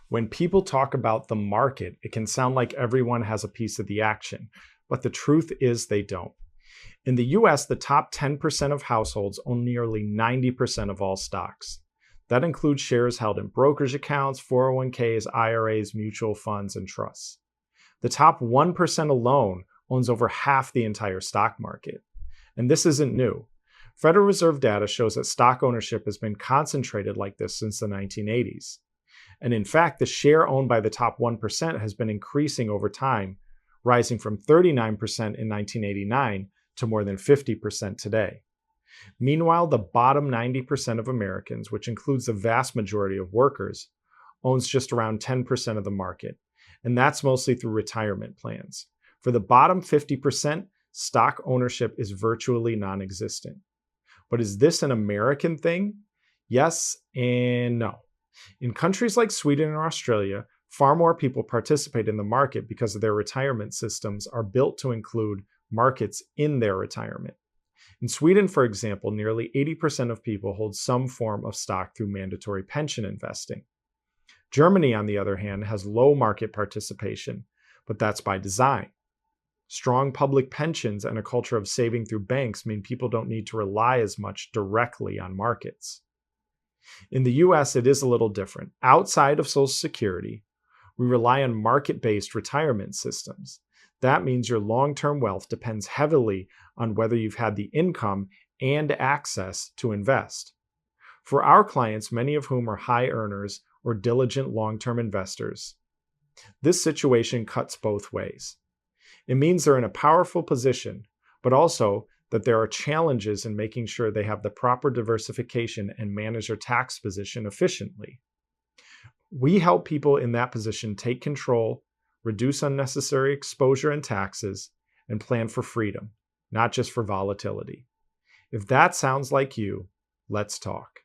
When people talk about the market, it can sound like everyone has a piece of the action, but the truth is they don't. In the US, the top 10% of households own nearly 90% of all stocks. That includes shares held in brokerage accounts, 401ks, IRAs, mutual funds, and trusts. The top 1% alone owns over half the entire stock market. And this isn't new. Federal Reserve data shows that stock ownership has been concentrated like this since the 1980s. And in fact, the share owned by the top 1% has been increasing over time, rising from 39% in 1989 to more than 50% today. Meanwhile, the bottom 90% of Americans, which includes the vast majority of workers, owns just around 10% of the market, and that's mostly through retirement plans. For the bottom 50%, stock ownership is virtually non-existent. But is this an American thing? Yes and no. In countries like Sweden and Australia, far more people participate in the market because their retirement systems are built to include markets in their retirement. In Sweden, for example, nearly 80% of people hold some form of stock through mandatory pension investing. Germany, on the other hand, has low market participation, but that's by design. Strong public pensions and a culture of saving through banks mean people don't need to rely as much directly on markets. In the US, it is a little different. Outside of Social Security, we rely on market-based retirement systems. That means your long-term wealth depends heavily on whether you've had the income and access to invest. For our clients, many of whom are high earners or diligent long-term investors, this situation cuts both ways. It means they're in a powerful position, but also that there are challenges in making sure they have the proper diversification and manage their tax position efficiently. We help people in that position take control, reduce unnecessary exposure and taxes, and plan for freedom, not just for volatility. If that sounds like you, let's talk.